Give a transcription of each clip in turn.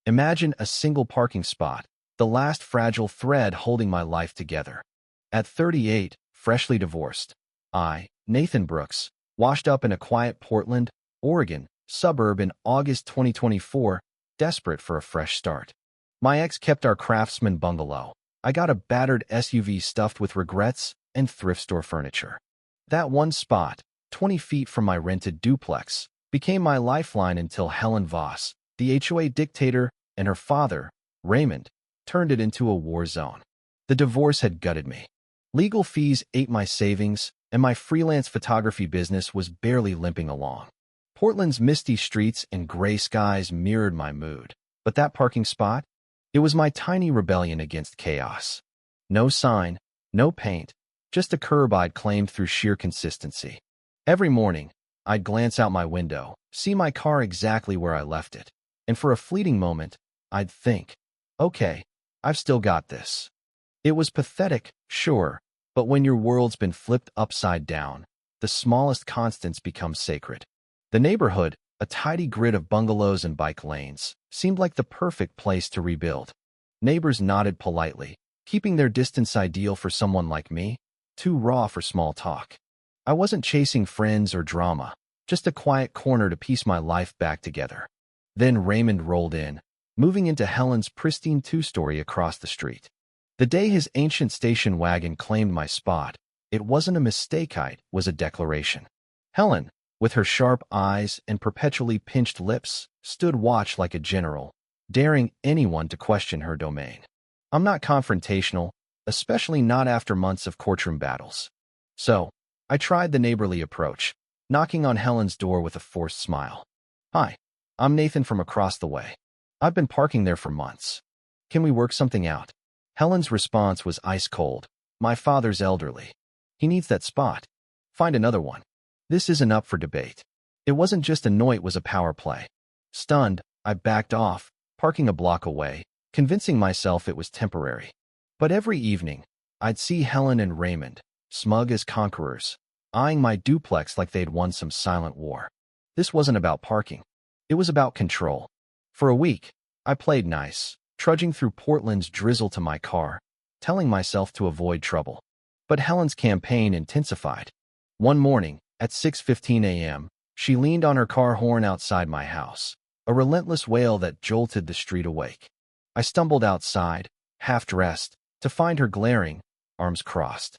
Imagine a single parking spot, the last fragile thread holding my life together. At 38, freshly divorced, I, Nathan Brooks, washed up in a quiet Portland, Oregon, suburb in August 2024, desperate for a fresh start. My ex kept our craftsman bungalow. I got a battered SUV stuffed with regrets and thrift store furniture. That one spot, 20 feet from my rented duplex, became my lifeline until Helen Voss, the HOA dictator, and her father, Raymond, turned it into a war zone. The divorce had gutted me. Legal fees ate my savings, and my freelance photography business was barely limping along. Portland's misty streets and gray skies mirrored my mood. But that parking spot? It was my tiny rebellion against chaos. No sign, no paint, just a curb I'd claimed through sheer consistency. Every morning, I'd glance out my window, see my car exactly where I left it, and for a fleeting moment, I'd think, okay, I've still got this. It was pathetic, sure, but when your world's been flipped upside down, the smallest constants become sacred. The neighborhood, a tidy grid of bungalows and bike lanes, seemed like the perfect place to rebuild. Neighbors nodded politely, keeping their distance ideal for someone like me, too raw for small talk. I wasn't chasing friends or drama, just a quiet corner to piece my life back together. Then Raymond rolled in, moving into Helen's pristine two-story across the street. The day his ancient station wagon claimed my spot, it wasn't a mistake, it was a declaration. Helen, with her sharp eyes and perpetually pinched lips, stood watch like a general, daring anyone to question her domain. I'm not confrontational, especially not after months of courtroom battles. So, I tried the neighborly approach, knocking on Helen's door with a forced smile. Hi, I'm Nathan from across the way. I've been parking there for months. Can we work something out? Helen's response was ice cold. My father's elderly. He needs that spot. Find another one. This isn't up for debate. It wasn't just a no, it was a power play. Stunned, I backed off, parking a block away, convincing myself it was temporary. But every evening, I'd see Helen and Raymond, smug as conquerors, eyeing my duplex like they'd won some silent war. This wasn't about parking. It was about control. For a week, I played nice, trudging through Portland's drizzle to my car, telling myself to avoid trouble. But Helen's campaign intensified. One morning, at 6:15 a.m., she leaned on her car horn outside my house, a relentless wail that jolted the street awake. I stumbled outside, half-dressed, to find her glaring, arms crossed.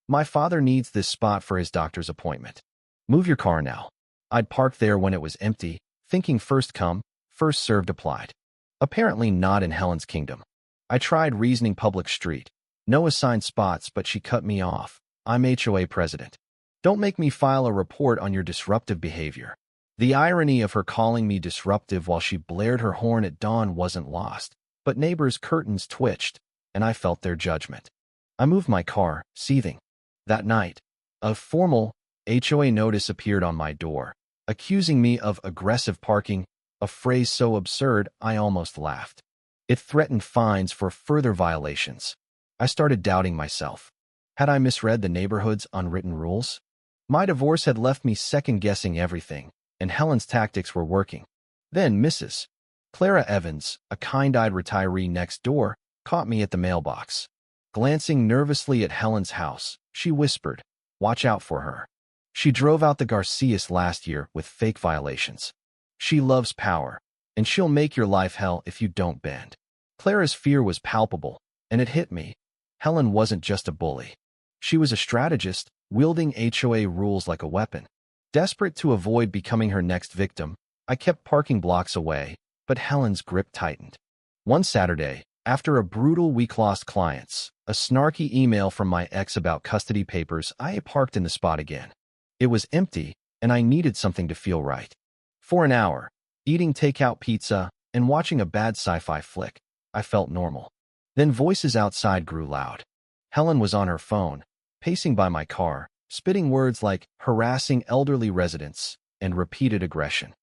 My father needs this spot for his doctor's appointment. Move your car now. I'd parked there when it was empty, thinking first come, first served applied. Apparently not in Helen's kingdom. I tried reasoning public street. No assigned spots, but she cut me off. I'm HOA president. Don't make me file a report on your disruptive behavior. The irony of her calling me disruptive while she blared her horn at dawn wasn't lost, but neighbors' curtains twitched, and I felt their judgment. I moved my car, seething. That night, a formal HOA notice appeared on my door, accusing me of aggressive parking, a phrase so absurd I almost laughed. It threatened fines for further violations. I started doubting myself. Had I misread the neighborhood's unwritten rules? My divorce had left me second-guessing everything, and Helen's tactics were working. Then Mrs. Clara Evans, a kind-eyed retiree next door, caught me at the mailbox. Glancing nervously at Helen's house, she whispered, "Watch out for her. She drove out the Garcias last year with fake violations. She loves power, and she'll make your life hell if you don't bend." Clara's fear was palpable, and it hit me. Helen wasn't just a bully. She was a strategist, wielding HOA rules like a weapon. Desperate to avoid becoming her next victim, I kept parking blocks away, but Helen's grip tightened. One Saturday, after a brutal week lost clients, a snarky email from my ex about custody papers, I parked in the spot again. It was empty, and I needed something to feel right. For an hour, eating takeout pizza and watching a bad sci-fi flick, I felt normal. Then voices outside grew loud. Helen was on her phone, pacing by my car, spitting words like harassing elderly residents and repeated aggression.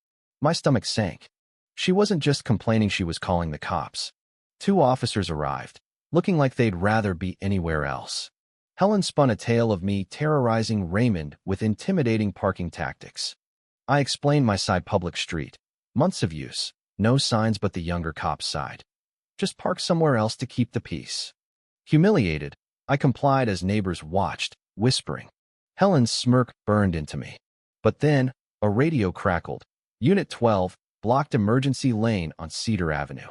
My stomach sank. She wasn't just complaining, she was calling the cops. 2 officers arrived, looking like they'd rather be anywhere else. Helen spun a tale of me terrorizing Raymond with intimidating parking tactics. I explained my side: public street, months of use, No signs but the younger cop's side. Just park somewhere else to keep the peace. Humiliated, I complied as neighbors watched, whispering. Helen's smirk burned into me. But then, a radio crackled. Unit 12, blocked emergency lane on Cedar Avenue.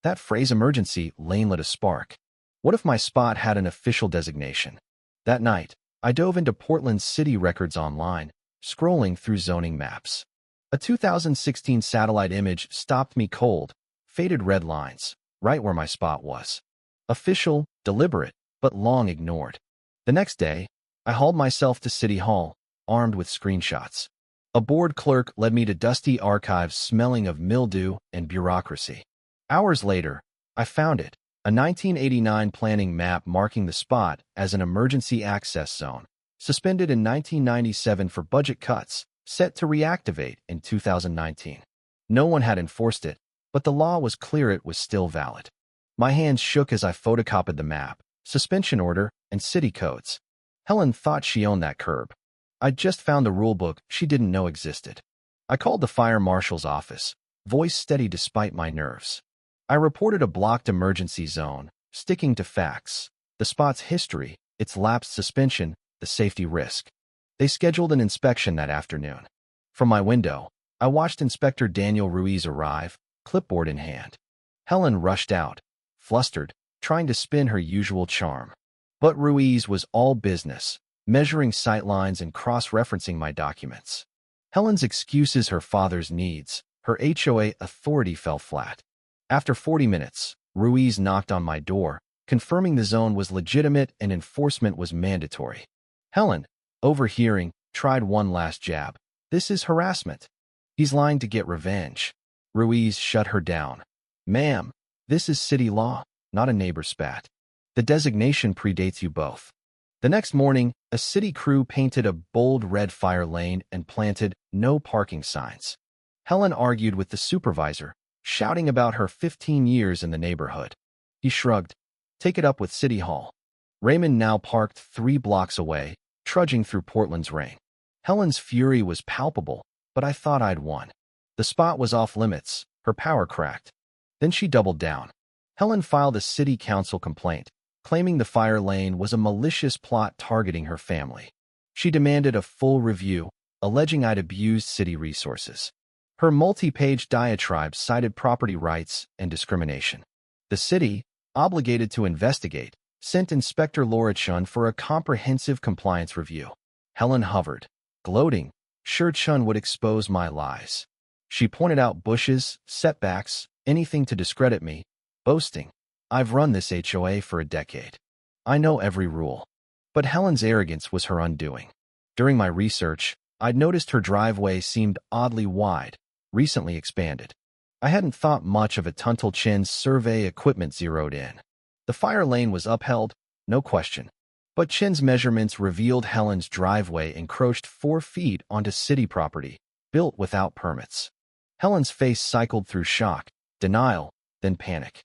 That phrase emergency lane lit a spark. What if my spot had an official designation? That night, I dove into Portland's city records online, scrolling through zoning maps. A 2016 satellite image stopped me cold, faded red lines, right where my spot was. Official, deliberate, but long ignored. The next day, I hauled myself to City Hall, armed with screenshots. A board clerk led me to dusty archives smelling of mildew and bureaucracy. Hours later, I found it, a 1989 planning map marking the spot as an emergency access zone, suspended in 1997 for budget cuts, set to reactivate in 2019. No one had enforced it, but the law was clear it was still valid. My hands shook as I photocopied the map, suspension order, and city codes. Helen thought she owned that curb. I'd just found a rulebook she didn't know existed. I called the fire marshal's office, voice steady despite my nerves. I reported a blocked emergency zone, sticking to facts, the spot's history, its lapsed suspension, the safety risk. They scheduled an inspection that afternoon. From my window, I watched Inspector Daniel Ruiz arrive, clipboard in hand. Helen rushed out, flustered, trying to spin her usual charm. But Ruiz was all business, measuring sightlines and cross-referencing my documents. Helen's excuses her father's needs, her HOA authority fell flat. After 40 minutes, Ruiz knocked on my door, confirming the zone was legitimate and enforcement was mandatory. Helen, overhearing, tried one last jab. This is harassment. He's lying to get revenge. Ruiz shut her down. Ma'am, this is city law, not a neighbor spat. The designation predates you both. The next morning, a city crew painted a bold red fire lane and planted no parking signs. Helen argued with the supervisor, shouting about her 15 years in the neighborhood. He shrugged. Take it up with City Hall. Raymond now parked 3 blocks away, trudging through Portland's rain. Helen's fury was palpable, but I thought I'd won. The spot was off limits, her power cracked. Then she doubled down. Helen filed a city council complaint, claiming the fire lane was a malicious plot targeting her family. She demanded a full review, alleging I'd abused city resources. Her multi-page diatribe cited property rights and discrimination. The city, obligated to investigate, sent Inspector Laura Chun for a comprehensive compliance review. Helen hovered, gloating, sure Chun would expose my lies. She pointed out bushes, setbacks, anything to discredit me, boasting, I've run this HOA for a decade. I know every rule. But Helen's arrogance was her undoing. During my research, I'd noticed her driveway seemed oddly wide, recently expanded. I hadn't thought much of it until Chin's survey equipment zeroed in. The fire lane was upheld, no question. But Chin's measurements revealed Helen's driveway encroached 4 feet onto city property, built without permits. Helen's face cycled through shock, denial, then panic.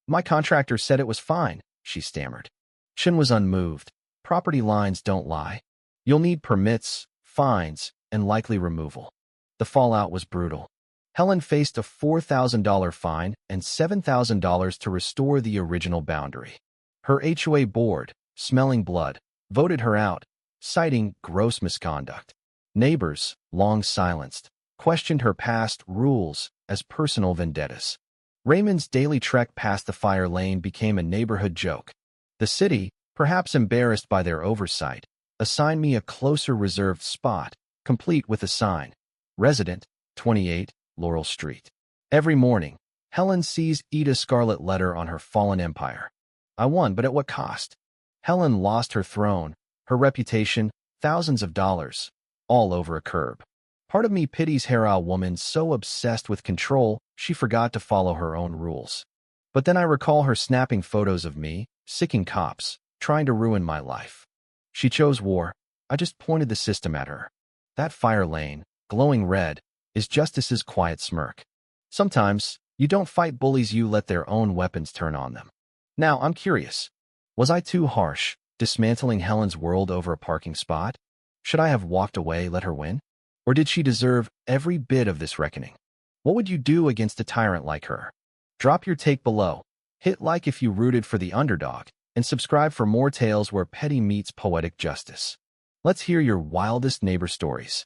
My contractor said it was fine, she stammered. Chin was unmoved. Property lines don't lie. You'll need permits, fines, and likely removal. The fallout was brutal. Helen faced a $4,000 fine and $7,000 to restore the original boundary. Her HOA board, smelling blood, voted her out, citing gross misconduct. Neighbors, long silenced, questioned her past rules as personal vendettas. Raymond's daily trek past the fire lane became a neighborhood joke. The city, perhaps embarrassed by their oversight, assigned me a closer reserved spot, complete with a sign, Resident, 28, Laurel Street. Every morning, Helen sees Ida's scarlet letter on her fallen empire. I won, but at what cost? Helen lost her throne, her reputation, thousands of dollars, all over a curb. Part of me pities Hera, woman so obsessed with control, she forgot to follow her own rules. But then I recall her snapping photos of me, sicking cops, trying to ruin my life. She chose war. I just pointed the system at her. That fire lane, glowing red, is justice's quiet smirk. Sometimes, you don't fight bullies, you let their own weapons turn on them. Now, I'm curious. Was I too harsh, dismantling Helen's world over a parking spot? Should I have walked away, let her win? Or did she deserve every bit of this reckoning? What would you do against a tyrant like her? Drop your take below. Hit like if you rooted for the underdog, and subscribe for more tales where petty meets poetic justice. Let's hear your wildest neighbor stories.